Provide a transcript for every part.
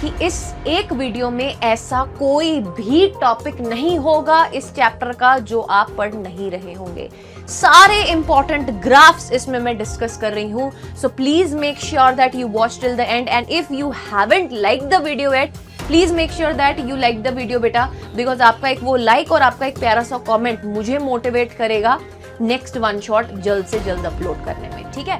कि इस एक वीडियो में ऐसा कोई भी टॉपिक नहीं होगा इस चैप्टर का जो आप पढ़ नहीं रहे होंगे। सारे इंपॉर्टेंट ग्राफ्स इसमें मैं डिस्कस कर रही हूं, सो please make sure that you watch till the end and if you haven't like the video at please make sure that you like the video बेटा, बिकॉज आपका एक वो लाइक और आपका एक प्यारा सा कमेंट मुझे मोटिवेट करेगा नेक्स्ट वन शॉट जल्द से जल्द अपलोड करने में, ठीक है।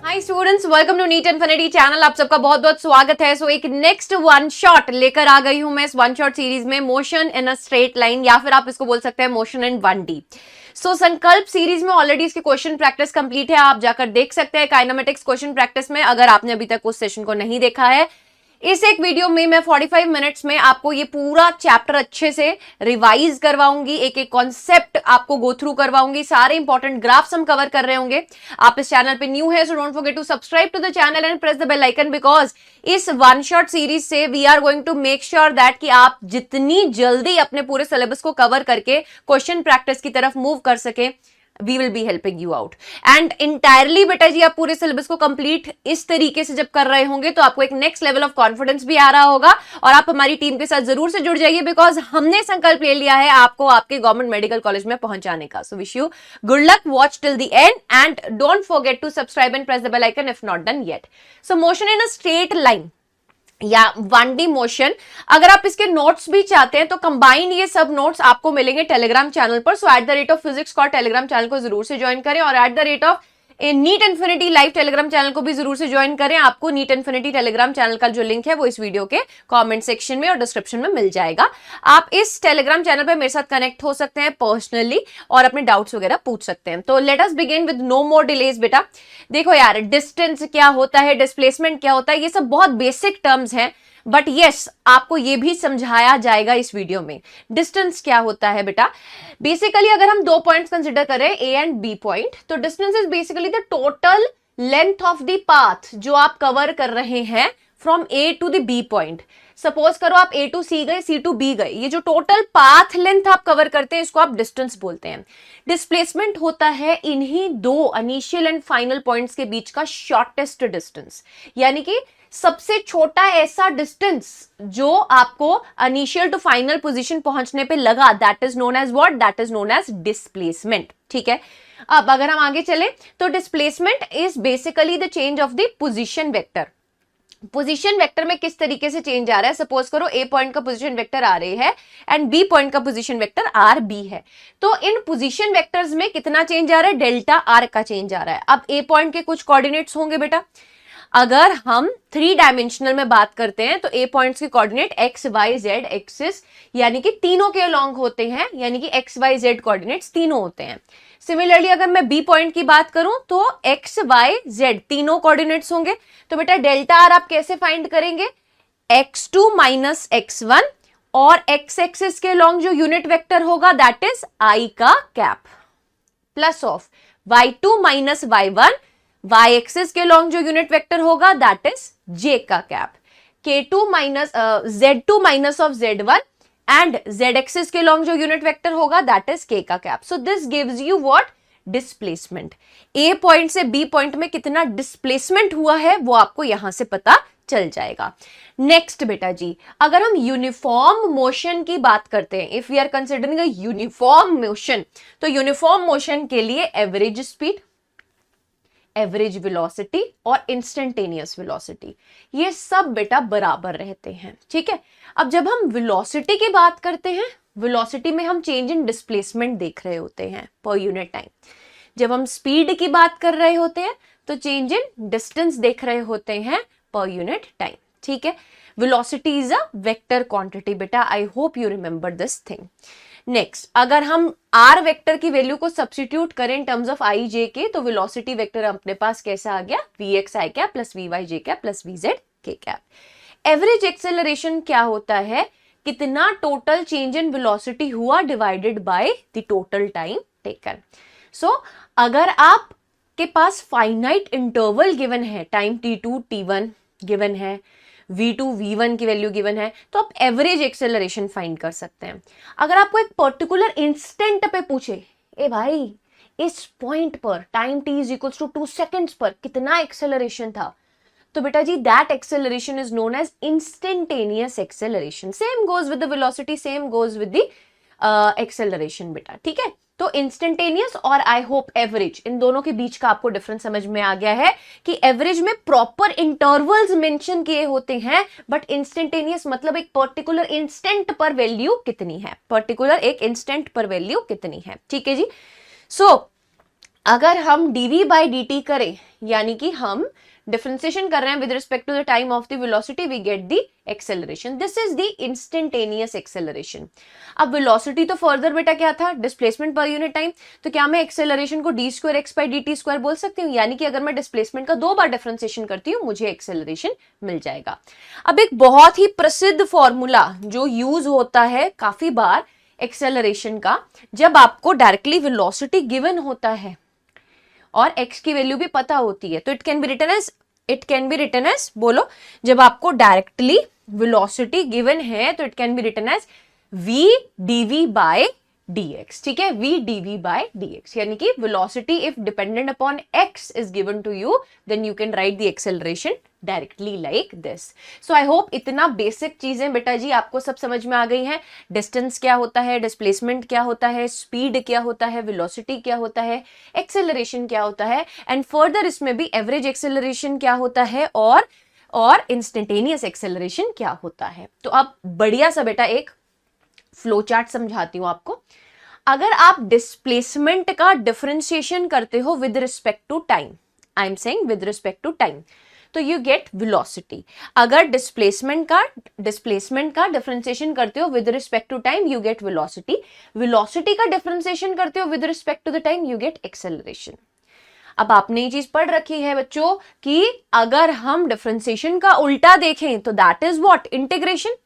Hi students, welcome to NEET infinity channel. आप सबका बहुत बहुत स्वागत है। सो एक नेक्स्ट वन शॉट लेकर आ गई हूं मैं इस वन शॉट सीरीज में, motion in a straight line, या फिर आप इसको बोल सकते हैं मोशन इन 1D। सो संकल्प सीरीज में ऑलरेडी इसकी क्वेश्चन प्रैक्टिस कंप्लीट है, आप जाकर देख सकते हैं काइनेमेटिक्स क्वेश्चन प्रैक्टिस में, अगर आपने अभी तक उस सेशन को नहीं देखा है। इस एक वीडियो में मैं 45 मिनट्स में आपको ये पूरा चैप्टर अच्छे से रिवाइज करवाऊंगी, एक एक कॉन्सेप्ट आपको गो थ्रू करवाऊंगी, सारे इंपॉर्टेंट ग्राफ्स हम कवर कर रहे होंगे। आप इस चैनल पे न्यू है so don't forget to subscribe to the channel and press the bell icon, because इस वन शॉट सीरीज से we are going to make sure that कि आप जितनी जल्दी अपने पूरे सिलेबस को कवर करके क्वेश्चन प्रैक्टिस की तरफ मूव कर सके, we will be helping you out and entirely बेटा जी आप पूरे सिलेबस को कंप्लीट इस तरीके से जब कर रहे होंगे तो आपको एक नेक्स्ट लेवल ऑफ कॉन्फिडेंस भी आ रहा होगा और आप हमारी टीम के साथ जरूर से जुड़ जाइए, बिकॉज हमने संकल्प ले लिया है आपको आपके गवर्नमेंट मेडिकल कॉलेज में पहुंचाने का। So wish you good luck, watch till the end and don't forget to subscribe and press the bell icon if not done yet. So motion in a straight line या 1D motion, अगर आप इसके notes भी चाहते हैं तो combined ये सब नोट्स आपको मिलेंगे टेलीग्राम चैनल पर। So at the rate of physics का टेलीग्राम चैनल को जरूर से ज्वाइन करें और at the rate of NEET infinity live Telegram channel को भी जरूर से ज्वाइन करें। आपको नीट इन्फिनिटी टेलीग्राम चैनल का जो लिंक है वो इस वीडियो के कमेंट सेक्शन में और डिस्क्रिप्शन में मिल जाएगा। आप इस टेलीग्राम चैनल पे मेरे साथ कनेक्ट हो सकते हैं पर्सनली और अपने डाउट्स वगैरह पूछ सकते हैं। तो let us begin with no more delays बेटा। देखो यार, डिस्टेंस क्या होता है, डिस्प्लेसमेंट क्या होता है, ये सब बहुत बेसिक टर्म्स हैं, बट यस आपको ये भी समझाया जाएगा इस वीडियो में। डिस्टेंस क्या होता है बेटा, बेसिकली अगर हम दो पॉइंट्स कंसिडर करें ए एंड बी पॉइंट, तो distance is basically the total length of the path जो आप कवर कर रहे हैं from A to the B point. Suppose करो आप ए टू सी गए, सी टू बी गए, ये जो टोटल पाथ लेंथ आप कवर करते हैं इसको आप डिस्टेंस बोलते हैं। डिस्प्लेसमेंट होता है इन्हीं दो इनिशियल एंड फाइनल पॉइंट्स के बीच का शॉर्टेस्ट डिस्टेंस, यानी कि सबसे छोटा ऐसा डिस्टेंस जो आपको इनिशियल टू फाइनल पोजीशन पहुंचने पे लगा, that is known as what, that is known as displacement. ठीक है, अब अगर हम आगे चले तो displacement is basically the change of the position vector. Position vector में किस तरीके से चेंज आ रहा है, सपोज करो ए पॉइंट का पोजीशन वेक्टर आर ए है एंड बी पॉइंट का पोजीशन वेक्टर आर बी है, तो इन पोजीशन वेक्टर्स में कितना चेंज आ रहा है, डेल्टा आर का चेंज आ रहा है। अब ए पॉइंट के कुछ कोऑर्डिनेट्स होंगे बेटा, अगर हम 3 डायमेंशनल में बात करते हैं तो ए पॉइंट्स के coordinate X Y Z axis यानी कि तीनों के अलोंग होते हैं, यानी कि एक्स वाई जेड कोऑर्डिनेट्स तीनों होते हैं। सिमिलरली अगर मैं बी पॉइंट की बात करूं तो एक्स वाई जेड तीनों कोऑर्डिनेट्स होंगे। तो बेटा डेल्टा आर आप कैसे फाइंड करेंगे, x2 माइनस x1 और एक्स एक्सिस के अलोंग जो यूनिट वेक्टर होगा दैट इज i का cap, plus of y2 minus y1, y axis के लॉन्ग जो यूनिट वेक्टर होगा दैट इज j का cap, k2 minus z2 minus of z1 and z axis के long जो unit vector होगा that is k का cap. So this gives you what, displacement. a point से b point में कितना displacement हुआ है वो आपको यहां से पता चल जाएगा। नेक्स्ट बेटा जी, अगर हम यूनिफॉर्म मोशन की बात करते हैं, if we are considering a uniform motion, तो यूनिफॉर्म मोशन के लिए एवरेज स्पीड, एवरेज वेलोसिटी और इंस्टेंटेनियस वेलोसिटी ये सब बेटा बराबर रहते हैं। ठीक है, अब जब हम वेलोसिटी की बात करते हैं, वेलोसिटी में हम चेंज इन डिस्प्लेसमेंट देख रहे होते हैं पर यूनिट टाइम। जब हम स्पीड की बात कर रहे होते हैं तो चेंज इन डिस्टेंस देख रहे होते हैं पर यूनिट टाइम। ठीक है, velocity is a vector quantity बेटा, I hope you remember this thing. Next, अगर हम आर वेक्टर की वैल्यू को सब्स्टिट्यूट करें इन टर्म्स ऑफ आई जे के, तो वेलोसिटी वेक्टर अपने पास कैसा आ गया, V X I cap plus V Y J cap plus V Z K cap. Average acceleration क्या होता है, कितना टोटल चेंज इन वेलोसिटी हुआ divided by the total time taken. So अगर आप के पास फाइनाइट इंटरवल गिवन है, टाइम t2 t1 गिवन है, v2 v1 की वैल्यू गिवन है, तो आप एवरेज एक्सेलरेशन फाइंड कर सकते हैं। अगर आपको एक पर्टिकुलर इंस्टेंट पे पूछे, ए भाई इस पॉइंट पर time t is equal to 2 seconds पर कितना एक्सेलरेशन था, तो बेटा जी that acceleration is known as instantaneous acceleration. Same goes with the velocity, same goes with the acceleration बेटा. ठीक है, तो इंस्टेंटेनियस और आई होप एवरेज, इन दोनों के बीच का आपको डिफरेंस समझ में आ गया है कि एवरेज में प्रॉपर इंटरवल्स मेंशन किए होते हैं, बट इंस्टेंटेनियस मतलब एक पर्टिकुलर इंस्टेंट पर वैल्यू कितनी है, पर्टिकुलर एक इंस्टेंट पर वैल्यू कितनी है. ठीक है जी. सो अगर हम dv बाई dt करें, यानी कि हम डिफरेंशिएशन कर रहे हैं with respect to the time of the velocity, we get the acceleration. This is the instantaneous acceleration. अब वेलोसिटी तो फर्दर बेटा क्या था, डिस्प्लेसमेंट पर यूनिट टाइम. तो क्या मैं एक्सेलरेशन को d square x by dt square बोल सकती हूँ, यानी कि अगर मैं डिस्प्लेसमेंट का 2 बार डिफरेंशिएशन करती हूँ मुझे एक्सेलरेशन मिल जाएगा. अब एक बहुत ही प्रसिद्ध फॉर्मूला जो यूज होता है काफी बार एक्सेलरेशन का, जब आपको डायरेक्टली वेलोसिटी गिवन होता है और x की वैल्यू भी पता होती है, तो it can be written as बोलो, जब आपको डायरेक्टली वेलोसिटी गिवन है तो it can be written as v dv by dx. ठीक है, v dv बाय dx, यानी कि velocity if dependent upon x is given to you, then you can write the acceleration directly like this. So I hope इतना basic चीजें बेटा जी आपको सब समझ में आ गई हैं. डिस्टेंस क्या होता है, डिस्प्लेसमेंट क्या होता है, स्पीड क्या होता है, वेलोसिटी क्या होता है, एक्सेलरेशन क्या होता है, एंड फर्दर इसमें भी एवरेज एक्सेलरेशन क्या होता है और इंस्टेंटेनियस एक्सेलरेशन क्या होता है. तो अब बढ़िया सा बेटा एक फ्लो चार्ट समझाती हूं आपको. अगर आप डिस्प्लेसमेंट का डिफरेंशिएशन करते हो with respect to time, I am saying with respect to time, तो यू गेट वेलोसिटी. अगर डिस्प्लेसमेंट का डिफरेंशिएशन करते हो with respect to time, you get velocity. Velocity का डिफरेंशिएशन करते हो with respect to the time, you get acceleration. अब आपने ये चीज पढ़ रखी है बच्चों कि अगर हम डिफरेंशिएशन का उल्टा देखें तो that is what, integration.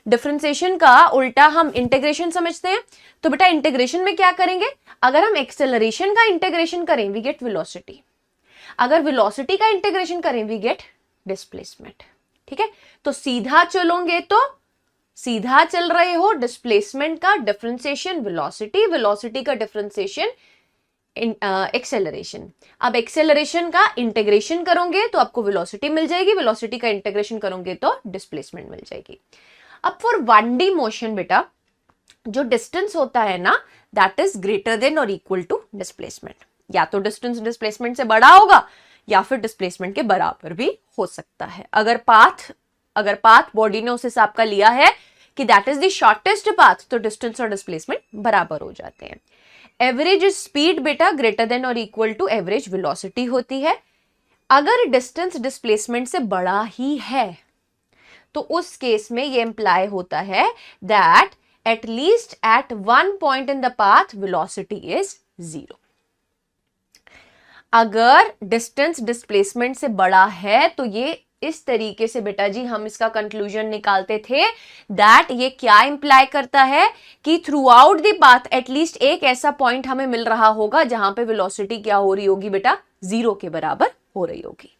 Differentiation का उल्टा हम इंटीग्रेशन समझते हैं. तो बेटा इंटीग्रेशन में क्या करेंगे, अगर हम एक्सेलरेशन का इंटीग्रेशन करें वी गेट वेलोसिटी, अगर वेलोसिटी का इंटीग्रेशन करें वी गेट डिस्प्लेसमेंट. ठीक है, तो सीधा चलोगे तो सीधा चल रहे हो, डिस्प्लेसमेंट का डिफरेंशिएशन वेलोसिटी, वेलोसिटी का डिफरेंशिएशन एक्सेलरेशन. अब एक्सेलरेशन का इंटीग्रेशन करोगे तो आपको वेलोसिटी मिल जाएगी, वेलोसिटी का इंटीग्रेशन करोगे तो डिस्प्लेसमेंट मिल जाएगी. अब फॉर 1D मोशन बेटा जो डिस्टेंस होता है ना, दैट इज ग्रेटर देन और इक्वल टू डिस्प्लेसमेंट. या तो डिस्टेंस डिस्प्लेसमेंट से बड़ा होगा या फिर डिस्प्लेसमेंट के बराबर भी हो सकता है. अगर पाथ बॉडी ने उस हिसाब का लिया है कि that is the shortest path, तो डिस्टेंस और डिस्प्लेसमेंट बराबर हो जाते हैं. एवरेज स्पीड बेटा ग्रेटर देन और इक्वल टू एवरेज वेलोसिटी होती है. अगर डिस्टेंस डिस्प्लेसमेंट से बड़ा ही है तो उस केस में ये इंप्लाई होता है that at least at one point in the path velocity is 0. अगर डिस्टेंस डिस्प्लेसमेंट से बड़ा है तो ये इस तरीके से बेटा जी हम इसका कंक्लूजन निकालते थे दैट ये क्या इंप्लाई करता है कि through out the path at least एक ऐसा पॉइंट हमें मिल रहा होगा जहां पे वेलोसिटी क्या हो रही होगी बेटा, 0 के बराबर हो रही होगी.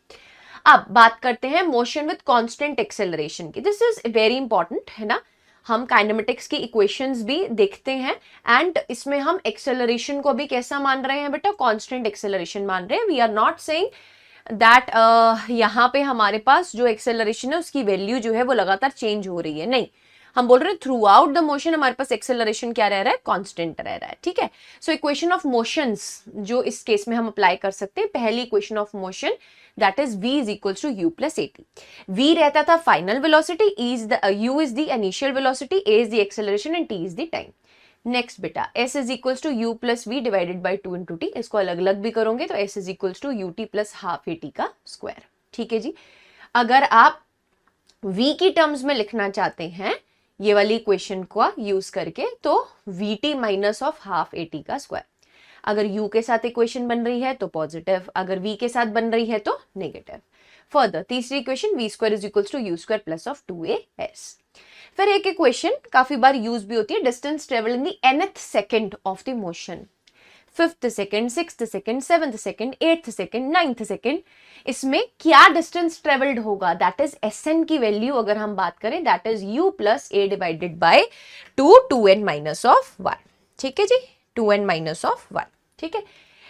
अब बात करते हैं मोशन विद कांस्टेंट एक्सेलरेशन की. दिस इज वेरी इंपॉर्टेंट है ना. हम काइनेमेटिक्स की इक्वेशंस भी देखते हैं एंड इसमें हम एक्सेलरेशन को भी कैसा मान रहे हैं बेटा, कांस्टेंट एक्सेलरेशन मान रहे हैं. We are not saying that यहाँ पे हमारे पास जो एक्सेलरेशन है उसकी वैल्यू जो है वो लगातार चेंज हो रही है, नहीं. हम बोल रहे हैं थ्रू आउट द मोशन हमारे पास एक्सेलरेशन क्या रह रहा है, कांस्टेंट रह रहा है. ठीक है, सो इक्वेशन ऑफ मोशंस जो इस केस में हम अप्लाई कर सकते हैं, पहली equation of motion that is v is equals to u plus at. v रहता था final velocity, u is the initial velocity, a is the acceleration and t is the time. Next बेटा s is equals to u plus v divided by 2 into t. इसको अलग अलग भी करोगे तो s is equals to ut plus half at का square. ठीक है जी. अगर आप v की टर्म्स में लिखना चाहते हैं ये वाली इक्वेशन को यूज करके तो vt minus of half at का स्क्वायर. अगर u के साथ इक्वेशन बन रही है तो पॉजिटिव, अगर v के साथ बन रही है तो नेगेटिव. फर्दर तीसरी equation v square is equals to u square plus of 2as. फिर एक इक्वेशन काफी बार यूज भी होती है, distance travel in the nth second of the motion. 5th second, 6th second, 7th second, 8th second, 9th second, इसमें क्या distance travelled होगा, that is Sn की वैल्यू अगर हम बात करें that is u plus a divided by 2n minus of 1. ठीक है जी, 2n माइनस ऑफ 1. ठीक है,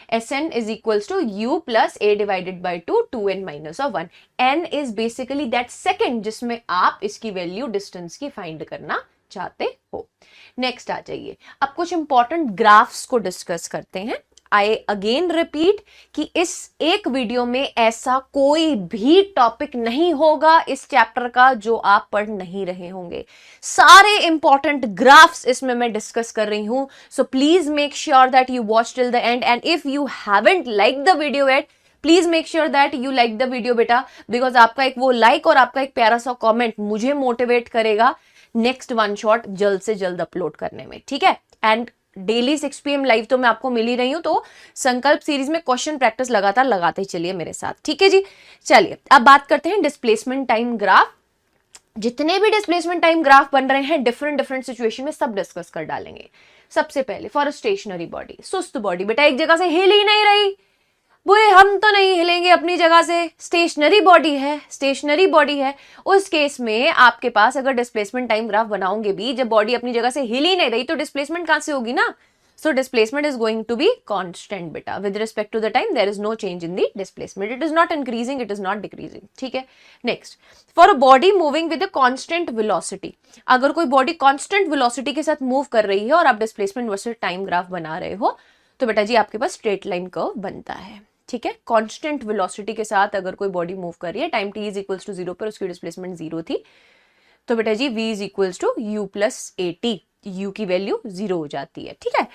Sn is equals to u plus a divided by 2n minus of 1. n is basically that second जिसमें आप इसकी वैल्यू डिस्टेंस की find करना चाहते हो. नेक्स्ट आ जाइए, अब कुछ इंपॉर्टेंट ग्राफ्स को डिस्कस करते हैं. आई अगेन रिपीट कि इस एक वीडियो में ऐसा कोई भी टॉपिक नहीं होगा इस चैप्टर का जो आप पढ़ नहीं रहे होंगे. सारे इंपॉर्टेंट ग्राफ्स इसमें मैं डिस्कस कर रही हूं. सो please make sure that you watch till the end, and if you haven't like the video at, please make sure that you like the video बेटा, बिकॉज आपका एक वो लाइक और आपका एक प्यारा सा कॉमेंट मुझे मोटिवेट करेगा नेक्स्ट वन शॉट जल्द से जल्द अपलोड करने में. ठीक है, एंड डेली 6 PM लाइव तो मैं आपको मिल ही रही हूं, तो संकल्प सीरीज में क्वेश्चन प्रैक्टिस लगातार लगाते चलिए मेरे साथ. ठीक है जी, चलिए अब बात करते हैं डिस्प्लेसमेंट टाइम ग्राफ. जितने भी डिस्प्लेसमेंट टाइम ग्राफ बन रहे हैं डिफरेंट सिचुएशन में सब डिस्कस कर डालेंगे. सबसे पहले फॉर अ स्टेशनरी बॉडी, सुस्त बॉडी, बेटा एक जगह से हिल ही नहीं रही, बोले हम तो नहीं हिलेंगे अपनी जगह से, स्टेशनरी बॉडी है, उस केस में आपके पास अगर डिस्प्लेसमेंट टाइम ग्राफ बनाओगे भी, जब बॉडी अपनी जगह से हिल ही नहीं रही तो डिस्प्लेसमेंट कहां से होगी ना. So displacement is going to be constant बेटा, with respect to the time there is no change in the displacement, it is not increasing, it is not decreasing. ठीक है, next for a body moving with a constant velocity, अगर कोई body constant velocity के साथ move कर रही है और आप डिस्प्लेसमेंट वर्सेस टाइम ग्राफ बना रहे हो, तो बेटा जी आपके पास स्ट्रेट लाइन कर्व बनता है. ठीक है, कांस्टेंट वेलोसिटी के साथ अगर कोई बॉडी मूव कर रही है, time t is equals to 0 पर उसकी डिस्प्लेसमेंट 0 थी, तो बेटा जी v is equals to u plus at, u की वैल्यू 0 हो जाती है. ठीक है,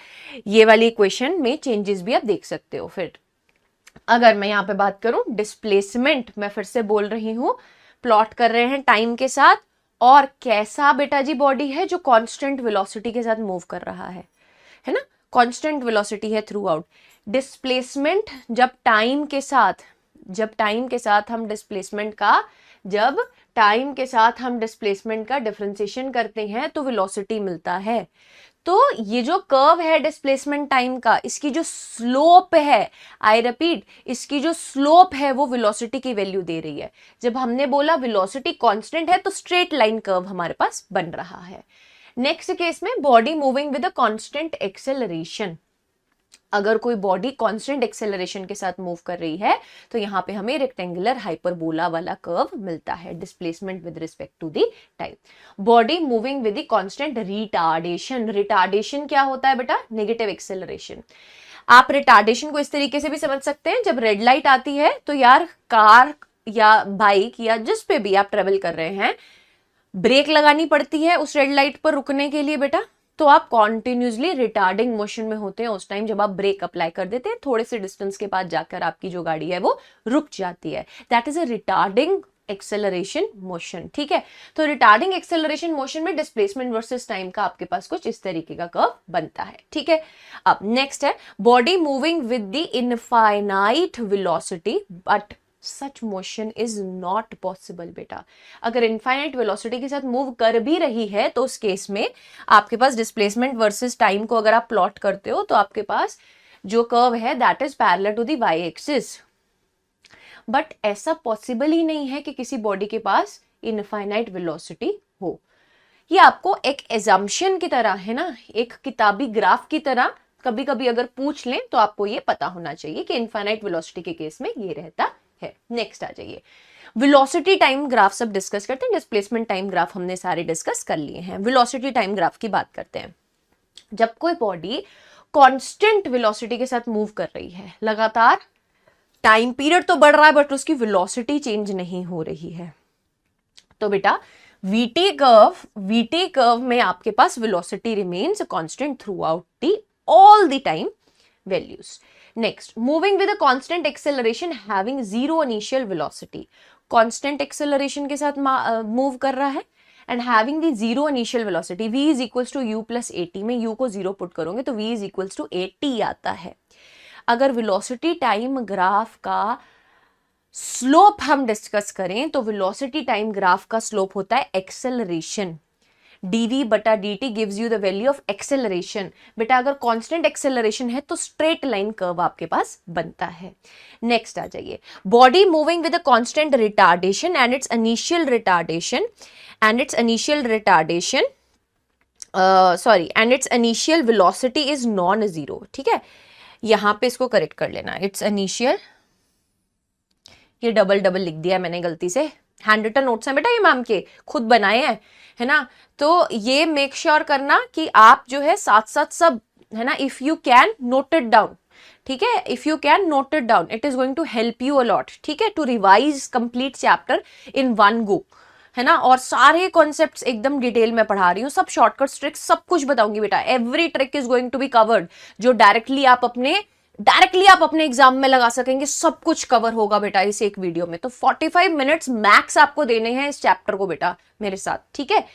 ये वाली इक्वेशन में चेंजेस भी आप देख सकते हो. फिर अगर मैं यहाँ पे बात करूं डिस्प्लेसमेंट, मैं फिर से बोल रही हूं, प्लॉट कर रहे हैं टाइम के साथ, और कैसा बेटा जी बॉडी है जो कांस्टेंट वेलोसिटी के साथ मूव कर रहा है ना, कांस्टेंट वेलोसिटी है थ्रू आउट. डिस्प्लेसमेंट जब टाइम के साथ हम डिस्प्लेसमेंट का डिफरेंशिएशन करते हैं तो वेलोसिटी मिलता है. तो ये जो कर्व है डिस्प्लेसमेंट टाइम का, इसकी जो स्लोप है, आई रिपीट, इसकी जो स्लोप है वो वेलोसिटी की वैल्यू दे रही है. जब हमने बोला वेलोसिटी कांस्टेंट है तो स्ट्रेट लाइन कर्व हमारे पास बन रहा है. नेक्स्ट केस में body moving with a constant acceleration, अगर कोई बॉडी कांस्टेंट एक्सेलरेशन के साथ मूव कर रही है तो यहाँ पे हमें रेक्टेंगुलर हाइपरबोला वाला कर्व मिलता है, displacement with respect to the time. Body moving with the constant retardation क्या होता है बेटा, नेगेटिव एक्सेलरेशन. आप रिटार्डेशन को इस तरीके से भी समझ सकते हैं, जब रेड लाइट आती है तो यार कार या बाइक या जिस पे भी आप ट्रेवल कर रहे हैं, ब्रेक लगानी पड़ती है उस रेड लाइट पर रुकने के लिए बेटा, तो आप कॉन्टिन्यूसली रिटार्डिंग मोशन में होते हैं उस टाइम जब आप ब्रेक अप्लाई कर देते हैं, थोड़े से डिस्टेंस के बाद जाकर आपकी जो गाड़ी है वो रुक जाती है. That is a retarding acceleration motion. ठीक है, तो रिटार्डिंग एक्सेलरेशन मोशन में डिस्प्लेसमेंट वर्सेस टाइम का आपके पास कुछ इस तरीके का कर्व बनता है. ठीक है, अब नेक्स्ट है body moving with the infinite velocity but such motion is not possible बेटा. अगर इनफाइनाइट वेलोसिटी के साथ मूव कर भी रही है तो उस केस में आपके पास डिस्प्लेसमेंट वर्सेस टाइम को अगर आप प्लॉट करते हो तो आपके पास जो कर्व है that is parallel to the Y axis. But ऐसा पॉसिबल ही नहीं है कि किसी बॉडी के पास इनफाइनाइट वेलोसिटी हो. ये आपको एक एजम्पशन की तरह है ना, एक किताबी ग्राफ की तरह कभी कभी अगर पूछ लें तो आपको ये पता होना चाहिए कि इनफाइनाइट वेलोसिटी के केस में ये रहता है. नेक्स्ट आ जाइए, वेलोसिटी टाइम ग्राफ सब डिस्कस करते हैं, डिस्प्लेसमेंट टाइम ग्राफ हमने सारे डिस्कस कर लिए हैं. वेलोसिटी टाइम ग्राफ की बात करते हैं. जब कोई बॉडी कांस्टेंट वेलोसिटी के साथ मूव कर रही है, लगातार टाइम पीरियड तो बढ़ रहा है बट उसकी वेलोसिटी चेंज नहीं हो रही है, तो बेटा वीटी कर्व में आपके पास velocity remains constant throughout the all the time values. Next, moving with a constant acceleration having zero initial velocity. Constant acceleration के साथ move कर रहा है and having the zero initial velocity. V is equals to u plus at. में u को 0 put करोगे तो v is equals to at आता है. अगर velocity time ग्राफ का स्लोप हम डिस्कस करें तो velocity time ग्राफ का स्लोप होता है एक्सेलरेशन. dv बटा dt gives you the value of acceleration. बेटा अगर कांस्टेंट एक्सेलरेशन है तो स्ट्रेट लाइन कर्व आपके पास बनता है. नेक्स्ट आ जाइए, body moving with a constant retardation and it's initial retardation and it's initial velocity is non zero. ठीक है, यहां पे इसको करेक्ट कर लेना, इट्स इनिशियल, ये डबल डबल लिख दिया मैंने गलती से, हैंड रिटन नोट्स हैं बेटा ये मैम के, खुद बनाए हैं, है ना। तो ये मेक श्योर करना कि आप जो है साथ साथ सब, है ना, if you can note it down, ठीक है, if you can note it down, it is going to help you a lot, ठीक है, to revise complete chapter in one go, है ना। और सारे कॉन्सेप्ट्स एकदम डिटेल में पढ़ा रही हूँ, सब शॉर्टकट्स ट्रिक्स सब कुछ बताऊंगी बेटा, every trick is going to be covered, जो डायरेक्टली आप अपने एग्जाम में लगा सकेंगे, सब कुछ कवर होगा बेटा इस एक वीडियो में। तो 45 मिनट्स मैक्स आपको देने हैं इस चैप्टर को बेटा मेरे साथ, ठीक है।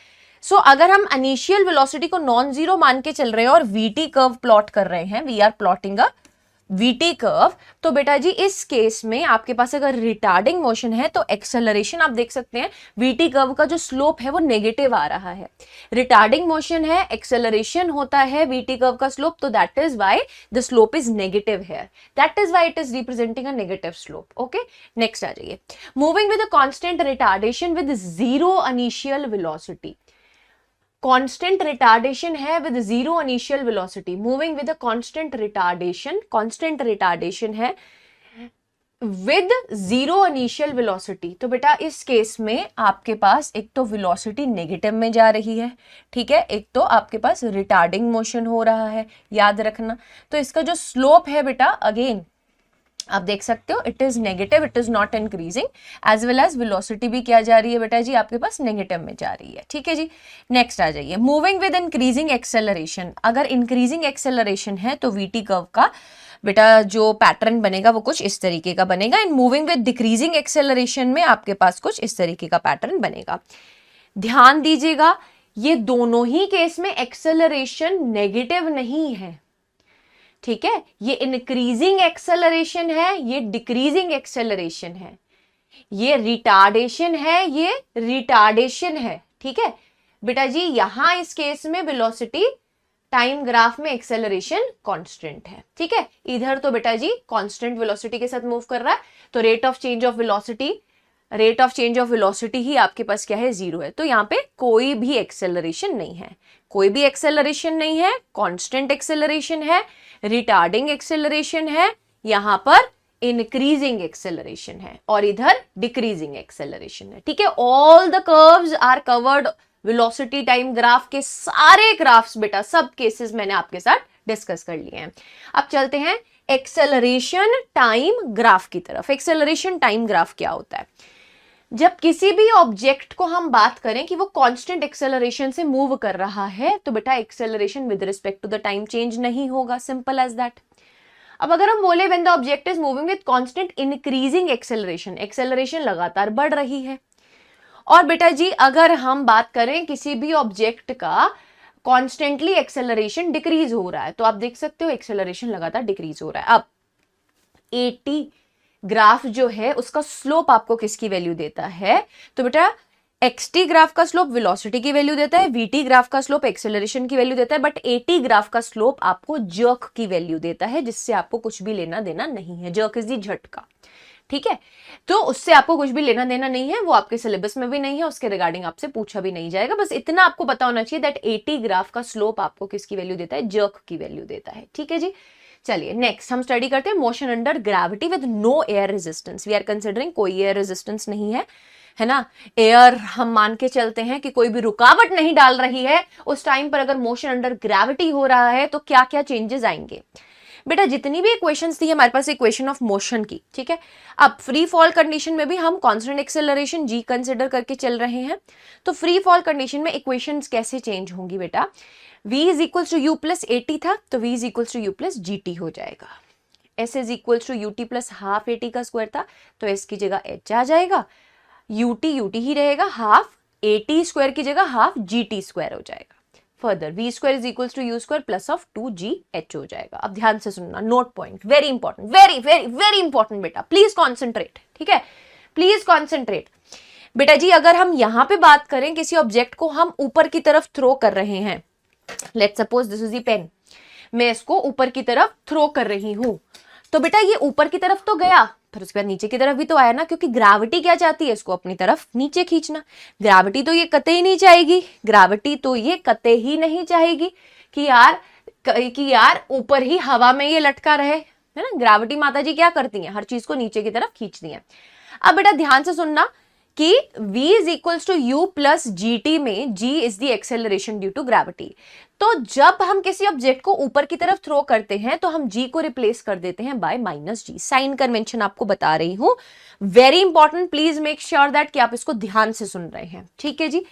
सो अगर हम इनिशियल वेलोसिटी को नॉन जीरो मान के चल रहे हैं और वीटी कर्व प्लॉट कर रहे हैं, we are plotting a VT curve, तो बेटा जी इस केस में आपके पास अगर रिटार्डिंग मोशन है तो एक्सेलरेशन आप देख सकते हैं, वीटी कर्व का जो स्लोप है वो नेगेटिव आ रहा है, रिटार्डिंग मोशन है, एक्सेलरेशन होता है वीटी कर्व का स्लोप, तो that is why the slope is negative here, that is why it is representing a negative slope. Okay, next आ जाइए, moving with a constant retardation with zero initial velocity, constant retardation है with zero initial velocity, moving with a constant retardation है with zero initial velocity। तो बेटा इस case में आपके पास एक तो velocity नेगेटिव में जा रही है, ठीक है, एक तो आपके पास रिटार्डिंग मोशन हो रहा है, याद रखना। तो इसका जो स्लोप है बेटा अगेन आप देख सकते हो, it is negative, it is not increasing, as well as velocity भी क्या जा रही है बेटा जी आपके पास नेगेटिव में जा रही है, ठीक है जी। नेक्स्ट आ जाइए, मूविंग विद इंक्रीजिंग एक्सेलरेशन, अगर इंक्रीजिंग एक्सेलरेशन है तो वीटी कर्व का बेटा जो पैटर्न बनेगा वो कुछ इस तरीके का बनेगा, and moving with decreasing acceleration में आपके पास कुछ इस तरीके का पैटर्न बनेगा। ध्यान दीजिएगा ये दोनों ही केस में एक्सेलरेशन नेगेटिव नहीं है, ठीक है, ये इंक्रीजिंग एक्सेलरेशन है, ये डिक्रीजिंग एक्सेलरेशन है, ये रिटार्डेशन है, ये रिटार्डेशन है, ठीक है बेटा जी। यहां इस केस में वेलोसिटी टाइम ग्राफ में एक्सेलरेशन कांस्टेंट है, ठीक है, इधर तो बेटा जी कांस्टेंट वेलोसिटी के साथ मूव कर रहा है, तो rate of change of velocity ही आपके पास क्या है, जीरो है। तो यहां पे कोई भी एक्सेलरेशन नहीं है, कोई भी एक्सेलरेशन नहीं है, कांस्टेंट एक्सेलरेशन है, रिटार्डिंग एक्सेलरेशन है, यहां पर इंक्रीजिंग एक्सेलरेशन है और इधर डिक्रीजिंग एक्सेलरेशन है, ठीक है। All the curves are covered, velocity time graph के सारे ग्राफ्स बेटा सब केसेस मैंने आपके साथ डिस्कस कर लिए हैं। अब चलते हैं एक्सेलरेशन टाइम ग्राफ की तरफ। एक्सेलरेशन टाइम ग्राफ क्या होता है? जब किसी भी ऑब्जेक्ट को हम बात करें कि वो कांस्टेंट एक्सेलरेशन से मूव कर रहा है तो बेटा acceleration with respect to the time change नहीं होगा, सिंपल एज दैट। अब अगर हम बोले when the object is moving with constant increasing acceleration, acceleration लगातार बढ़ रही है। और बेटा जी अगर हम बात करें किसी भी ऑब्जेक्ट का कॉन्स्टेंटली एक्सेलरेशन डिक्रीज हो रहा है, तो आप देख सकते हो एक्सेलरेशन लगातार डिक्रीज हो रहा है। अब 80 ग्राफ जो है उसका स्लोप आपको किसकी वैल्यू देता है? तो बेटा xt ग्राफ का स्लोप वेलोसिटी की वैल्यू देता है, vt ग्राफ का स्लोप एक्सेलरेशन की वैल्यू देता है, बट 80 ग्राफ का स्लोप आपको जर्क की वैल्यू देता है, जिससे आपको कुछ भी लेना देना नहीं है। जर्क इज दी झटका, ठीक है, तो उससे आपको कुछ भी लेना देना नहीं है, वो आपके सिलेबस में भी नहीं है, उसके रिगार्डिंग आपसे पूछा भी नहीं जाएगा। बस इतना आपको पता होना चाहिए दैट 80 ग्राफ का स्लोप आपको किसकी वैल्यू देता है? जर्क की वैल्यू देता है, ठीक है जी। चलिए नेक्स्ट हम स्टडी करते हैं motion under gravity with no air resistance. We are considering कोई एयर रेजिस्टेंस नहीं है ना, एयर हम मान के चलते हैं कि कोई भी रुकावट नहीं डाल रही है, उस टाइम पर अगर मोशन अंडर ग्रेविटी हो रहा है तो क्या क्या चेंजेस आएंगे? बेटा जितनी भी इक्वेशंस थी हमारे पास इक्वेशन ऑफ मोशन की, ठीक है, अब फ्री फॉल कंडीशन में भी हम कांस्टेंट एक्सेलरेशन g कंसिडर करके चल रहे हैं, तो फ्री फॉल कंडीशन में इक्वेशंस कैसे चेंज होंगी बेटा? v is equals to U plus at था, तो v is equals to U plus gt हो जाएगा। s is equals to ut plus half at का स्क्वायर था, तो s की जगह h आ जाएगा, ut ही रहेगा, हाफ at स्क्वायर की जगह हाफ gt स्क्वायर हो जाएगा। Further v square is equals to U square plus of 2gh हो जाएगा। अब ध्यान से सुनना, note point very important, very very very important बेटा, प्लीज कॉन्सेंट्रेट, ठीक है, प्लीज कॉन्सेंट्रेट। बेटा जी अगर हम यहां पे बात करें किसी ऑब्जेक्ट को हम ऊपर की तरफ थ्रो कर रहे हैं, let's suppose this is the pen, मैं इसको ऊपर की तरफ थ्रो कर रही हूं, तो बेटा ये ऊपर की तरफ तो गया, फिर उसके बाद नीचे की तरफ भी तो आया ना, क्योंकि ग्रेविटी क्या चाहती है? इसको अपनी तरफ नीचे खींचना। ग्रेविटी तो ये कतई नहीं चाहेगी, ग्रेविटी तो ये कतई ही नहीं चाहेगी कि यार कि यार ऊपर ही हवा में ये लटका रहे, है ना। ग्रेविटी माता जी क्या करती हैं, हर चीज को नीचे की तरफ खींचती हैं। अब बेटा ध्यान से सुनना कि v is equals to U plus G T में g is the acceleration due to gravity. तो जब हम किसी ऑब्जेक्ट को ऊपर की तरफ थ्रो करते हैं तो हम g को रिप्लेस कर देते हैं by minus G. Sign convention आपको बता रही हूं, very important, please make sure that कि आप इसको ध्यान से सुन रहे हैं, ठीक है जी।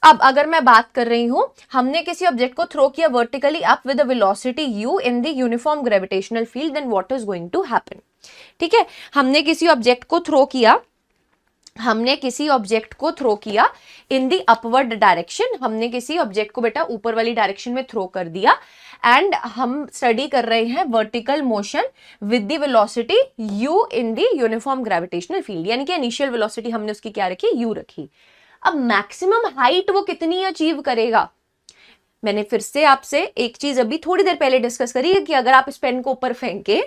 अब अगर मैं बात कर रही हूं, हमने किसी ऑब्जेक्ट को थ्रो किया vertically up with a velocity u in the uniform gravitational field, then what is going to happen. ठीक है, हमने किसी ऑब्जेक्ट को थ्रो किया, हमने किसी ऑब्जेक्ट को थ्रो किया इन दी अपवर्ड डायरेक्शन, हमने किसी ऑब्जेक्ट को बेटा ऊपर वाली डायरेक्शन में थ्रो कर दिया, एंड हम स्टडी कर रहे हैं vertical motion with the velocity u in the uniform gravitational field, यानी कि इनिशियल वेलोसिटी हमने उसकी क्या रखी, u रखी। अब मैक्सिमम हाइट वो कितनी अचीव करेगा, मैंने फिर से आपसे एक चीज अभी थोड़ी देर पहले डिस्कस करी है कि अगर आप इस पेन को ऊपर फेंके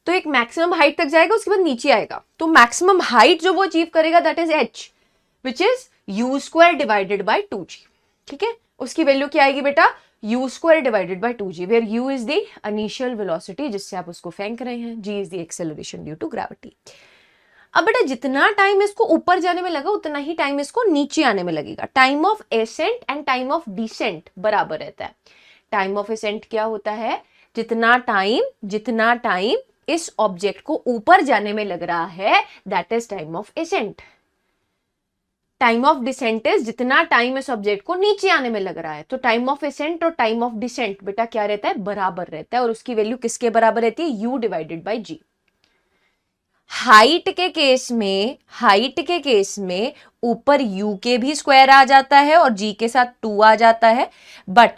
तो एक मैक्सिमम हाइट तक जाएगा, उसके बाद नीचे आएगा, तो मैक्सिमम हाइट जो वो अचीव करेगा that is h, which is u square divided by 2g। ठीक है, उसकी वैल्यू क्या आएगी बेटा, u square divided by 2g, where u is the initial velocity जिससे आप उसको फेंक रहे हैं, g is the acceleration due to gravity. अब बेटा जितना टाइम इसको ऊपर जाने में लगा उतना ही टाइम इसको नीचे आने में लगेगा। Time of ascent and time of descent बराबर रहता है। टाइम ऑफ एसेंट क्या होता है, जितना टाइम इस ऑब्जेक्ट को ऊपर जाने में लग रहा है that is time of ascent. Time of descent is जितना टाइम इस ऑब्जेक्ट को नीचे आने में लग रहा है। तो टाइम ऑफ एसेंट और टाइम ऑफ डिसेंट बेटा क्या रहता है, बराबर रहता है, और उसकी वैल्यू किसके बराबर रहती है, u divided by g। Height के केस में ऊपर u के भी स्क्वायर आ जाता है और g के साथ 2 आ जाता है, बट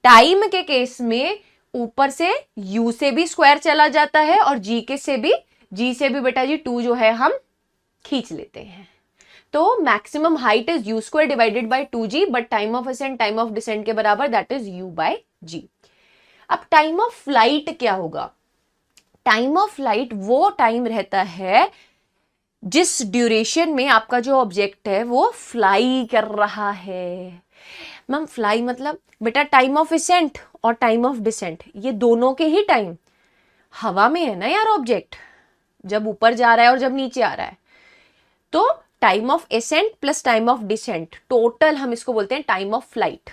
टाइम के केस में ऊपर से u से भी स्क्वायर चला जाता है और g से भी बेटा जी 2 जो है हम खींच लेते हैं। तो maximum height is u square divided by 2g, but time of ascent time of descent के बराबर that is u by g। अब टाइम ऑफ फ्लाइट क्या होगा, टाइम ऑफ फ्लाइट वो टाइम रहता है जिस ड्यूरेशन में आपका जो ऑब्जेक्ट है वो फ्लाई कर रहा है। मैम फ्लाई मतलब बेटा टाइम ऑफ असेंट और टाइम ऑफ डिसेंट ये दोनों के ही टाइम हवा में है ना यार ऑब्जेक्ट, जब ऊपर जा रहा है और जब नीचे आ रहा है। तो time of ascent plus time of descent total हम इसको बोलते हैं टाइम ऑफ फ्लाइट।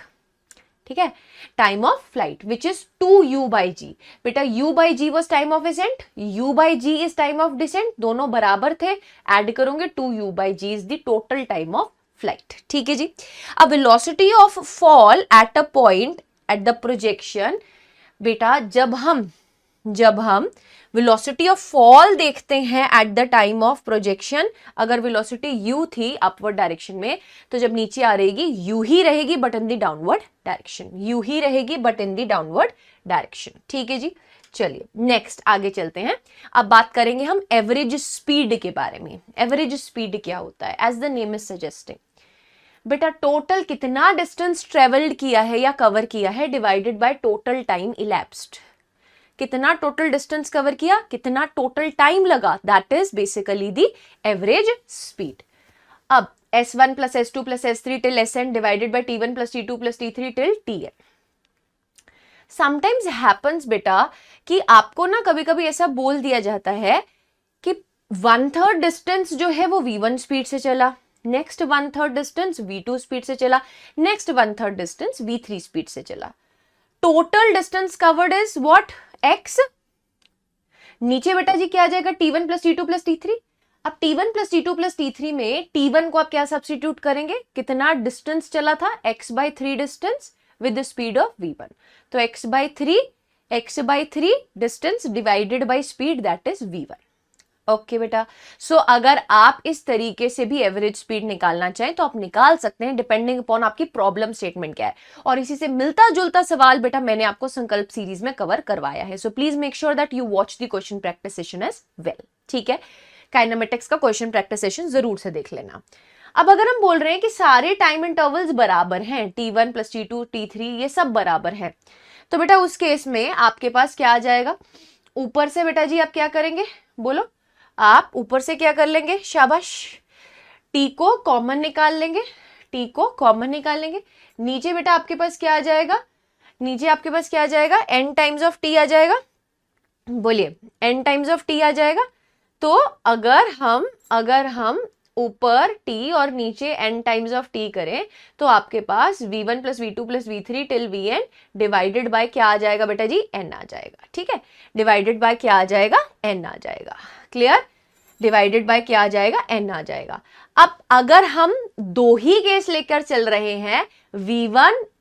ठीक है, time of flight which is 2u by G. बेटा u by G was time of ascent, u by G is time of descent, दोनों बराबर थे, ऐड करोगे 2u by G is the total time of flight. ठीक है जी। अब velocity of fall at a point at the projection, बेटा जब हम वेलोसिटी ऑफ फॉल देखते हैं at the time of projection, अगर वेलोसिटी u थी अपवर्ड डायरेक्शन में, तो जब नीचे आ रहेगी u ही रहेगी but in the downward direction, u ही रहेगी but in the downward direction. ठीक है जी, चलिए नेक्स्ट आगे चलते हैं। अब बात करेंगे हम एवरेज स्पीड के बारे में। एवरेज स्पीड क्या होता है, as the name is suggesting, बेटा टोटल कितना डिस्टेंस ट्रेवल्ड किया है या कवर किया है divided by total time elapsed. कितना टोटल डिस्टेंस कवर किया, कितना टोटल टाइम लगा, that is basically the average speed. अब s1 plus s2 plus s3 till sn divided by t1 plus t2 plus t3 till tn। Sometimes happens बेटा कि आपको ना कभी कभी ऐसा बोल दिया जाता है कि 1/3 डिस्टेंस जो है वो v1 स्पीड से चला, नेक्स्ट 1/3 डिस्टेंस v2 स्पीड से चला, नेक्स्ट 1/3 डिस्टेंस v3 स्पीड से चला। Total distance covered is what, x। नीचे बेटा जी क्या आ जाएगा, t1 plus t2 plus t3। अब t1 plus t2 plus t3 में t1 को आप क्या सब्स्टिट्यूट करेंगे, कितना डिस्टेंस चला था, x by 3 distance with the speed of v1। तो x by 3 distance divided by speed that is v1। Okay बेटा, सो अगर आप इस तरीके से भी एवरेज स्पीड निकालना चाहें तो आप निकाल सकते हैं, डिपेंडिंग अपॉन आपकी प्रॉब्लम स्टेटमेंट क्या है। और इसी से मिलता जुलता सवाल बेटा मैंने आपको संकल्प सीरीज में कवर करवाया है, so please make sure that you watch the question practice session as well. ठीक है, काइनेमेटिक्स का क्वेश्चन प्रैक्टिस सेशन जरूर से देख लेना। अब अगर हम बोल रहे हैं कि सारे टाइम इंटरवल्स बराबर हैं, t1 प्लस t2 t3 ये सब बराबर है, तो बेटा उस केस में आपके पास क्या आ जाएगा, ऊपर से बेटा जी आप क्या करेंगे, बोलो आप ऊपर से क्या कर लेंगे, शाबाश, t को कॉमन निकाल लेंगे, नीचे बेटा आपके पास क्या आ जाएगा, नीचे आपके पास क्या आ जाएगा, n टाइम्स ऑफ t आ जाएगा, बोलिए n टाइम्स ऑफ t आ जाएगा। तो अगर हम ऊपर t और नीचे n टाइम्स ऑफ t करें तो आपके पास v1 plus v2 plus v3 till vn divided by क्या आ जाएगा बेटा जी, n आ जाएगा। ठीक है, डिवाइडेड बाय क्या आ जाएगा, n आ जाएगा। क्लियर, डिवाइडेड बाय क्या आ जाएगा, n आ जाएगा। अब अगर हम दो ही केस लेकर चल रहे हैं,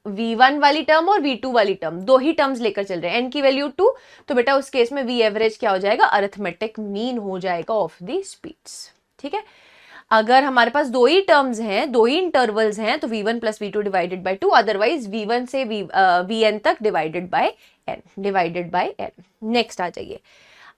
v1 वाली टर्म और v2 वाली टर्म, दो ही टर्म्स लेकर चल रहे हैं, n की वैल्यू 2, तो बेटा उस केस में v एवरेज क्या हो जाएगा, अरिथमेटिक मीन हो जाएगा ऑफ द स्पीड्स। ठीक है, अगर हमारे पास दो ही टर्म्स हैं, दो ही इंटरवल्स हैं, तो v1 plus v2 divided by 2, otherwise v1 से vn तक डिवाइडेड बाय n। नेक्स्ट आ जाइए,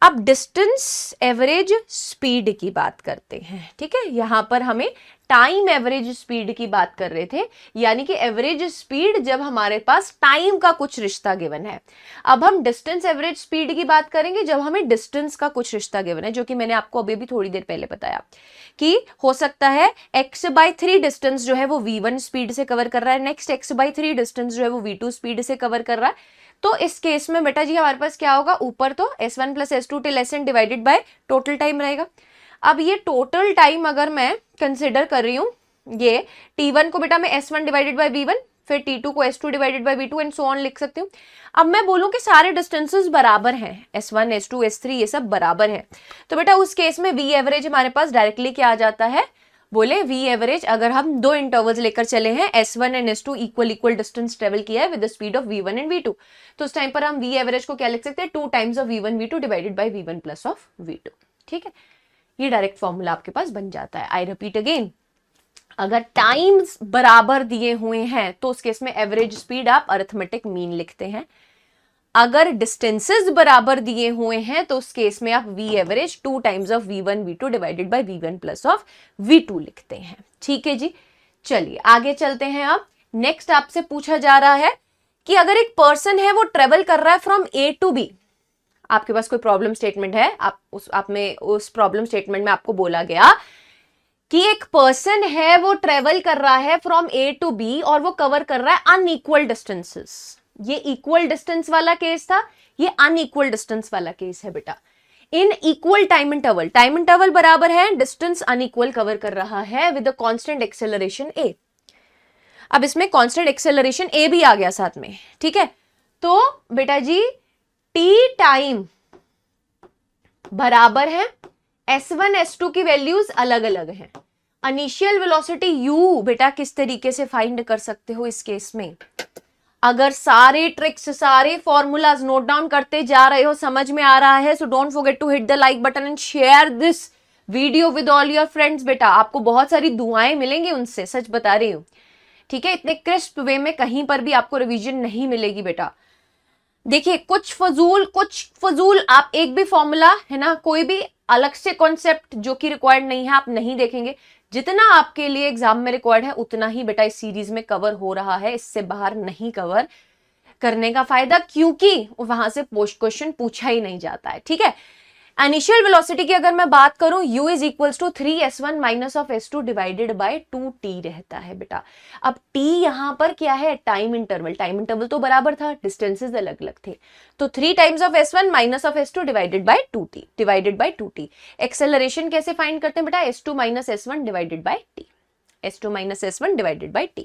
अब डिस्टेंस एवरेज स्पीड की बात करते हैं। ठीक है, यहां पर हमें टाइम एवरेज स्पीड की बात कर रहे थे, यानी कि एवरेज स्पीड जब हमारे पास टाइम का कुछ रिश्ता गिवन है। अब हम डिस्टेंस एवरेज स्पीड की बात करेंगे जब हमें डिस्टेंस का कुछ रिश्ता गिवन है, जो कि मैंने आपको अभी भी थोड़ी देर पहले बताया कि हो सकता है x/3 डिस्टेंस जो है वो v1 स्पीड से कवर कर रहा है, नेक्स्ट x/3 डिस्टेंस जो है वो v2 स्पीड से कवर कर रहा है। तो इस केस में बेटा जी हमारे पास क्या होगा, ऊपर तो s1 plus s2 till sn divided by total time रहेगा। अब ये टोटल टाइम अगर मैं कंसिडर कर रही हूं, ये t1 को बेटा मैं s1 डिवाइडेड बाय v1, फिर t2 को s2 divided bye v2 and so on लिख सकती हूँ। अब मैं बोलूं कि सारे डिस्टेंसेस बराबर हैं, s1 s2 s3 ये सब बराबर हैं, तो बेटा उस केस में v एवरेज हमारे पास डायरेक्टली क्या आ जाता है, बोले v एवरेज, अगर हम दो इंटरवल्स लेकर चले हैं, s1 and s2 equal distance travel किया है with the speed of v1 and v2, तो उस टाइम पर हम v एवरेज को क्या लिख सकते हैं, 2 times of v1 v2 divided by v1 plus of v2। ठीक है, ये डायरेक्ट फॉर्मूला आपके पास बन जाता है। आई रिपीट अगेन, अगर टाइम्स बराबर दिए हुए हैं तो उस केस में एवरेज स्पीड आप अरिथमेटिक मीन लिखते हैं। अगर डिस्टेंसेस बराबर दिए हुए हैं तो उस केस में आप v average 2 times of v1 v2 divided by v1 plus of v2 लिखते हैं। ठीक है जी, चलिए आगे चलते हैं। अब नेक्स्ट आपसे पूछा जा रहा है कि अगर एक पर्सन है वो ट्रेवल कर रहा है फ्रॉम ए टू बी, आपके पास कोई प्रॉब्लम स्टेटमेंट है, उस प्रॉब्लम स्टेटमेंट में आपको बोला गया कि एक पर्सन है वो ट्रेवल कर रहा है फ्रॉम ए टू बी और वो कवर कर रहा है अनइक्वल डिस्टेंसेस। ये इक्वल डिस्टेंस वाला केस था, ये अनइक्वल डिस्टेंस वाला केस है बेटा। इन इक्वल टाइम इंटरवल बराबर है, डिस्टेंस अनइक्वल कवर कर रहा है विद कांस्टेंट एक्सेलरेशन a। अब इसमें कांस्टेंट एक्सेलरेशन a भी आ गया साथ में। ठीक है, तो बेटा जी t टाइम बराबर है, s1 s2 की वैल्यूज अलग अलग हैं। इनिशियल वेलोसिटी u बेटा किस तरीके से फाइंड कर सकते हो इस केस में, अगर सारे ट्रिक्स सारे फॉर्मूलाज नोट डाउन करते जा रहे हो, समझ में आ रहा है, so don't forget to hit the like button and share this video with all your friends. बेटा आपको बहुत सारी दुआएं मिलेंगी उनसे, सच बता रही हूं। ठीक है, इतने क्रिस्प वे में कहीं पर भी आपको रिवीजन नहीं मिलेगी बेटा। देखिए कुछ फजूल आप एक भी फॉर्मूला है ना, कोई भी अलग से कॉन्सेप्ट जो कि रिक्वायर्ड नहीं है आप नहीं देखेंगे। जितना आपके लिए एग्जाम में रिक्वायर्ड है उतना ही बेटा इस सीरीज में कवर हो रहा है, इससे बाहर नहीं कवर करने का फायदा, क्योंकि वहां से पोस्ट क्वेश्चन पूछा ही नहीं जाता है। ठीक है, इनिशियल वेलोसिटी की अगर मैं बात करूं, u is equals to 3s1 minus of s2 divided by 2t रहता है बेटा। अब t यहां पर क्या है, टाइम इंटरवल तो बराबर था, डिस्टेंसेस अलग अलग थे, तो 3 times of s1 minus of s2 divided by 2t। Acceleration कैसे फाइंड करते हैं बेटा, s2 minus s1 divided by t, s2 minus s1 divided by t।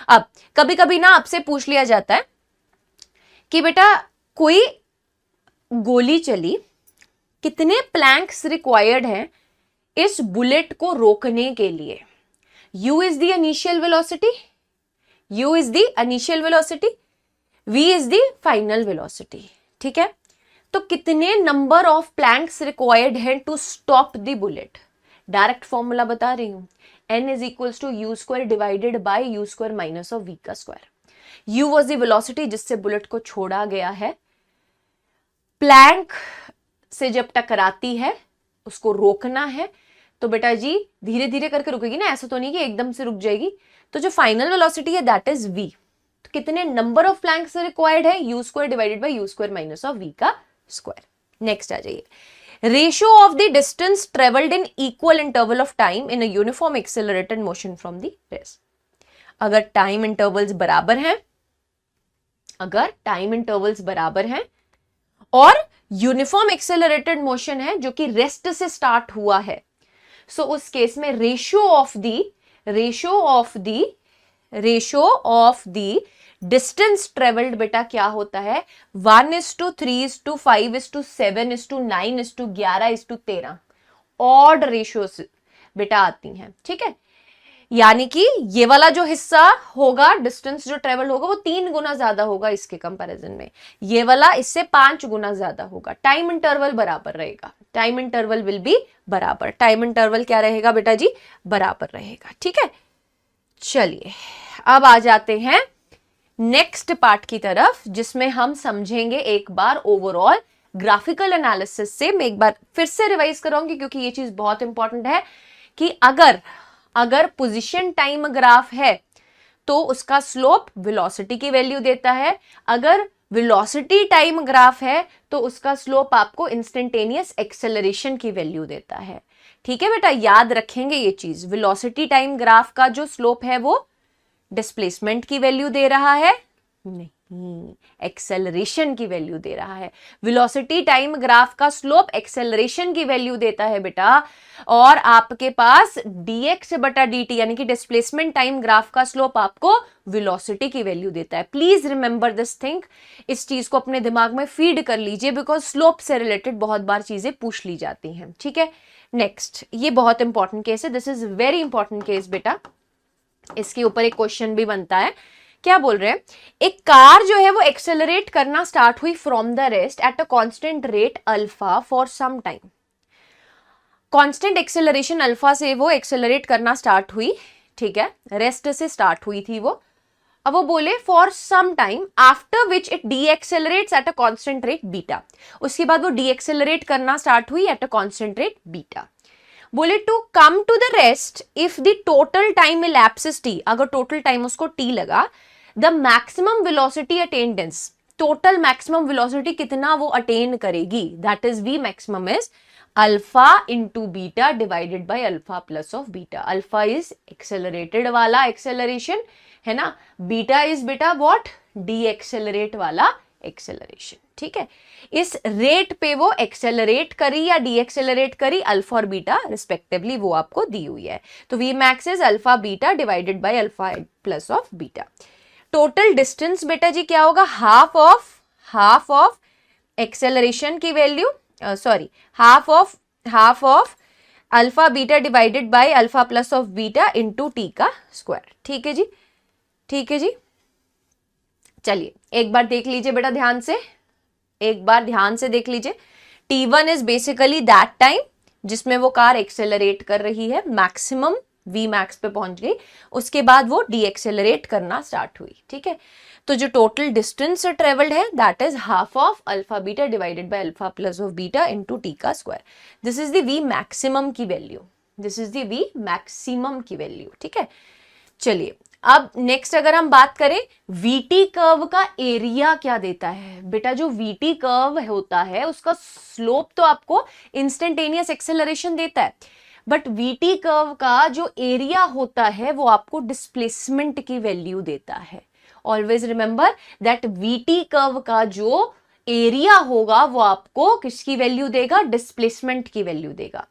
अब कभी कभी ना आपसे पूछ लिया जाता है कि बेटा कोई गोली चली, कितने प्लैंक्स रिक्वायर्ड हैं इस बुलेट को रोकने के लिए। u is the initial velocity, v is the final velocity. ठीक है, तो कितने नंबर ऑफ प्लैंक्स रिक्वायर्ड हैं to stop the bullet, direct formula बता रही हूं, n is equals to u square divided by u square minus of v का square. u was the velocity जिससे बुलेट को छोड़ा गया है, प्लैंक से जब टकराती है उसको रोकना है, तो बेटा जी धीरे धीरे करके रुकेगी ना, ऐसा तो नहीं कि एकदम से रुक जाएगी। तो जो फाइनल वेलोसिटी है दैट इज v। तो कितने नंबर ऑफ प्लैंक्स रिक्वायर्ड है, u square divided by u square minus of v का स्क्वायर। नेक्स्ट आ जाइए, ratio of the distance travelled in equal interval of time in a uniform accelerated motion from the rest. अगर time intervals बराबर हैं अगर time intervals बराबर हैं और यूनिफॉर्म एक्सेलरेटेड मोशन है जो कि रेस्ट से स्टार्ट हुआ है, सो उस केस में ratio of the distance travelled बेटा क्या होता है, 1:3:5:7:9:11:13 ऑड रेशियोस बेटा आती हैं। ठीक है, यानी कि ये वाला जो हिस्सा होगा, डिस्टेंस जो ट्रेवल होगा वो 3 गुना ज्यादा होगा इसके कंपैरिजन में, ये वाला इससे 5 गुना ज्यादा होगा। टाइम इंटरवल बराबर रहेगा, टाइम इंटरवल विल बी बराबर, टाइम इंटरवल क्या रहेगा बेटा जी, बराबर रहेगा। ठीक है, चलिए अब आ जाते हैं नेक्स्ट पार्ट की तरफ, जिसमें हम समझेंगे एक बार ओवरऑल ग्राफिकल एनालिसिस से। मैं एक बार फिर से रिवाइज कराऊंगी क्योंकि ये चीज बहुत इंपॉर्टेंट है कि अगर पोजीशन टाइम ग्राफ है तो उसका स्लोप वेलोसिटी की वैल्यू देता है, अगर वेलोसिटी टाइम ग्राफ है तो उसका स्लोप आपको इंस्टेंटेनियस एक्सेलरेशन की वैल्यू देता है। ठीक है बेटा, याद रखेंगे ये चीज, वेलोसिटी टाइम ग्राफ का जो स्लोप है वो डिस्प्लेसमेंट की वैल्यू दे रहा है, नहीं, एक्सेलरेशन की वैल्यू दे रहा है। वेलोसिटी टाइम ग्राफ का स्लोप एक्सेलरेशन की वैल्यू देता है बेटा, और आपके पास dx/dt यानी कि डिस्प्लेसमेंट टाइम ग्राफ का स्लोप आपको वेलोसिटी की वैल्यू देता है। प्लीज रिमेंबर दिस थिंग, इस चीज को अपने दिमाग में फीड कर लीजिए, बिकॉज स्लोप से रिलेटेड बहुत बार चीजें पूछ ली जाती हैं। ठीक है, नेक्स्ट, ये बहुत इंपॉर्टेंट केस है, this is very important case बेटा, इसके ऊपर एक क्वेश्चन भी बनता है। क्या बोल रहे हैं, एक कार जो है वो एक्सेलरेट करना स्टार्ट हुई from the rest at a constant rate alpha for some time. Constant acceleration alpha से वो एक्सेलरेट करना स्टार्ट हुई, ठीक है, रेस्ट से स्टार्ट हुई थी वो। अब वो बोले for some time after which it decelerates at a constant rate beta, उसके बाद वो डी एक्सेलरेट करना स्टार्ट हुई at a constant rate beta. बोले to come to the rest if the total time elapses T, अगर total time उसको T लगा, the maximum velocity attains, total maximum velocity कितना वो अटेन करेगी, that is V maximum is alpha into beta divided by alpha plus of beta. Alpha is accelerated वाला acceleration है ना, beta is बेटा what, de accelerate वाला acceleration. ठीक है, इस रेट पे वो एक्सेलरेट करी या डी एक्सेलरेट करी, अल्फा और बीटा रिस्पेक्टिवली वो आपको दी हुई है। तो V max is alpha beta divided by alpha plus of beta. Total distance बेटा जी क्या होगा, हाफ ऑफ एक्सेलरेशन की value, sorry half of alpha beta divided by alpha plus of beta into T का स्क्वायर। ठीक है जी, ठीक है जी, चलिए एक बार देख लीजिए बेटा ध्यान से, एक बार ध्यान से देख लीजिए। T1 is basically that time जिसमें वो कार एक्सेलरेट कर रही है, मैक्सिमम V मैक्स पे पहुंच गई, उसके बाद वो डी एक्सेलरेट करना स्टार्ट हुई। ठीक है, तो जो टोटल डिस्टेंस ट्रेवल्ड है that is half of alpha beta divided by alpha plus of beta into T का square. This is the V maximum की value, this is the V maximum की वैल्यू। ठीक है, चलिए अब नेक्स्ट अगर हम बात करें वीटी कर्व का एरिया क्या देता है बेटा, जो वीटी कर्व होता है उसका स्लोप तो आपको इंस्टेंटेनियस एक्सेलरेशन देता है, बट वीटी कर्व का जो एरिया होता है वो आपको डिस्प्लेसमेंट की वैल्यू देता है। Always remember that VT curve का जो एरिया होगा वो आपको किसकी वैल्यू देगा, डिस्प्लेसमेंट की वैल्यू देगा।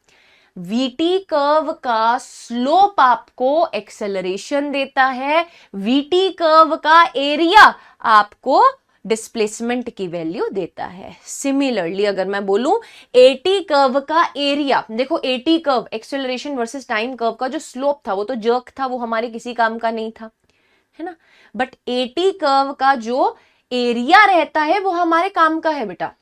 वीटी कर्व का स्लोप आपको एक्सेलरेशन देता है, वीटी कर्व का एरिया आपको डिस्प्लेसमेंट की वैल्यू देता है। सिमिलरली अगर मैं बोलूं एटी कर्व का एरिया, देखो eighty curve acceleration versus time curve का जो स्लोप था वो तो जर्क था, वो हमारे किसी काम का नहीं था, है ना, बट एटी कर्व का जो एरिया रहता है वो हमारे काम का है बेटा।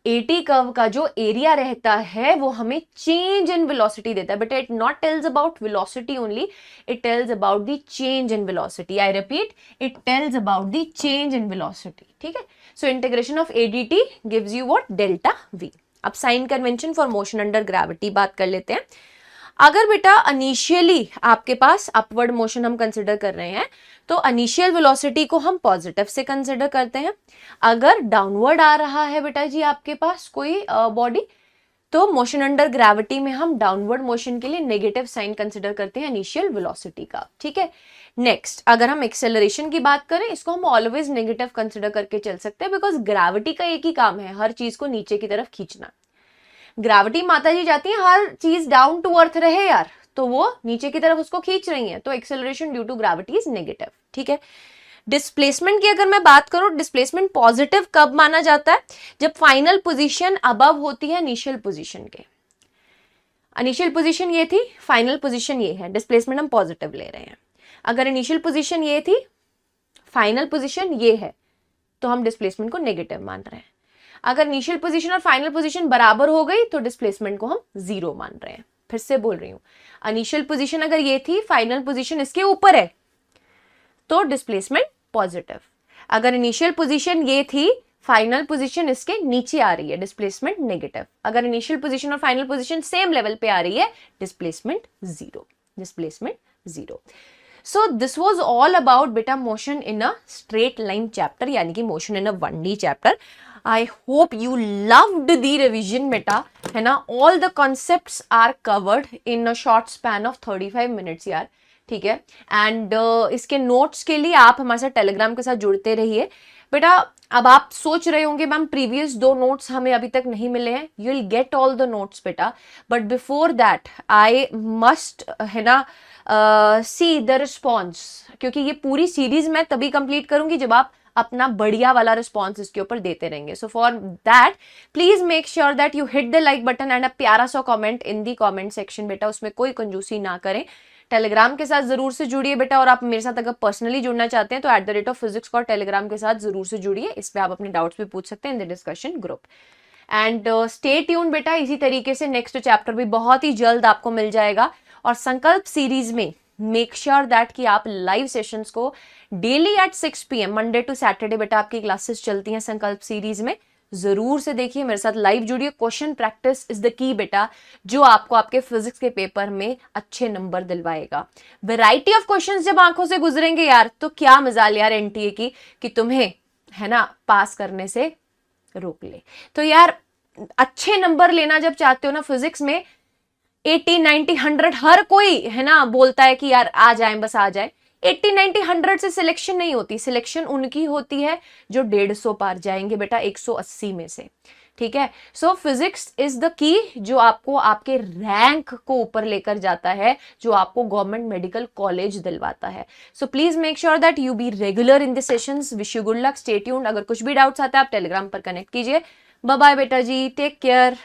एटी कर्व का जो एरिया रहता है वो हमें चेंज इन वेलोसिटी देता है बेटा। It not tells about velocity only, it tells about the change in velocity. I repeat, it tells about the change in velocity. ठीक है, so integration of ADT gives you what, delta V. अब sign convention for motion under gravity बात कर लेते हैं। अगर बेटा initially आपके पास अपवर्ड मोशन हम कंसिडर कर रहे हैं तो इनिशियल वेलोसिटी को हम पॉजिटिव से कंसिडर करते हैं। अगर डाउनवर्ड आ रहा है बेटा जी आपके पास कोई बॉडी, तो मोशन अंडर ग्रेविटी में हम डाउनवर्ड मोशन के लिए नेगेटिव साइन कंसिडर करते हैं इनिशियल वेलोसिटी का। ठीक है, नेक्स्ट, अगर हम एक्सेलरेशन की बात करें, इसको हम ऑलवेज नेगेटिव कंसिडर करके चल सकते हैं, बिकॉज ग्रेविटी का एक ही काम है, हर चीज को नीचे की तरफ खींचना। ग्रेविटी माता जी जाती है, हर चीज डाउन टू अर्थ रहे यार, तो वो नीचे की तरफ उसको खींच रही है, तो acceleration due to gravity is negative. ठीक है। डिस्प्लेसमेंट की अगर मैं बात करूं, डिस्प्लेसमेंट पॉजिटिव कब माना जाता है? जब फाइनल पोजीशन अबव होती है इनिशियल पोजीशन के। इनिशियल पोजीशन ये थी, फाइनल पोजीशन ये है, डिस्प्लेसमेंट हम पॉजिटिव ले रहे हैं। अगर इनिशियल पोजीशन ये थी, फाइनल पोजीशन ये है, तो हम डिस्प्लेसमेंट को नेगेटिव मान रहे हैं। अगर इनिशियल पोजीशन और फाइनल पोजीशन बराबर हो गई तो डिस्प्लेसमेंट को हम 0 मान रहे हैं। फिर से बोल रही हूं, इनिशियल पोजीशन अगर ये थी, फाइनल पोजीशन इसके ऊपर है, तो डिस्प्लेसमेंट पॉजिटिव। अगर इनिशियल पोजीशन ये थी, फाइनल पोजीशन इसके नीचे आ रही है, डिस्प्लेसमेंट नेगेटिव। अगर इनिशियल पोजीशन और फाइनल पोजीशन सेम लेवल पे आ रही है, displacement 0, displacement 0। So this was all about बेटा motion in a straight line chapter, यानी कि motion in a 1D chapter. I hope you loved the revision बेटा, है ना। All the concepts are covered in a short span of 35 minutes यार, ठीक है। And इसके नोट्स के लिए आप हमारे साथ टेलीग्राम के साथ जुड़ते रहिए बेटा। अब आप सोच रहे होंगे मैम प्रीवियस 2 नोट्स हमें अभी तक नहीं मिले हैं, you will get all the notes बेटा, but before that I must, है ना, सी द रिस्पॉन्स, क्योंकि ये पूरी सीरीज मैं तभी कंप्लीट करूंगी जब आप अपना बढ़िया वाला रिस्पॉन्स इसके ऊपर देते रहेंगे। So for that please make sure that you hit the like button and अ प्यारा सा comment in the comment section बेटा, उसमें कोई कंजूसी ना करें। टेलीग्राम के साथ जरूर से जुड़िए बेटा, और आप मेरे साथ अगर पर्सनली जुड़ना चाहते हैं तो @physics और टेलीग्राम के साथ जरूर से जुड़िए, इस पे आप अपने डाउट्स भी पूछ सकते हैं in the discussion group. And stay tune बेटा, इसी तरीके से नेक्स्ट चैप्टर भी बहुत ही जल्द आपको मिल जाएगा। और संकल्प सीरीज में मेक श्योर दैट कि आप लाइव सेशंस को daily at 6 PM Monday to Saturday बेटा आपकी क्लासेस चलती हैं संकल्प सीरीज में, जरूर से देखिए, मेरे साथ लाइव जुड़िए। Question practice is the key बेटा, जो आपको आपके फिजिक्स के पेपर में अच्छे नंबर दिलवाएगा। वैरायटी ऑफ क्वेश्चंस जब आंखों से गुजरेंगे यार, तो क्या मजाल यार एनटीए की कि तुम्हें, है ना, पास करने से रोक ले। तो यार अच्छे नंबर लेना जब चाहते हो ना फिजिक्स में, 80, 90, 100 हर कोई, है ना, बोलता है कि यार आ जाए, बस आ जाए। 80, 90, 100 से सिलेक्शन नहीं होती, सिलेक्शन उनकी होती है जो 150 पार जाएंगे बेटा 180 में से। ठीक है। सो फिजिक्स इज द की, जो आपको आपके रैंक को ऊपर लेकर जाता है, जो आपको गवर्नमेंट मेडिकल कॉलेज दिलवाता है। So please make sure that you be regular in the sessions. Wish you good luck, stay tuned. अगर कुछ भी डाउट्स आता है आप टेलीग्राम पर कनेक्ट कीजिए। बाय बाय बेटा जी, टेक केयर।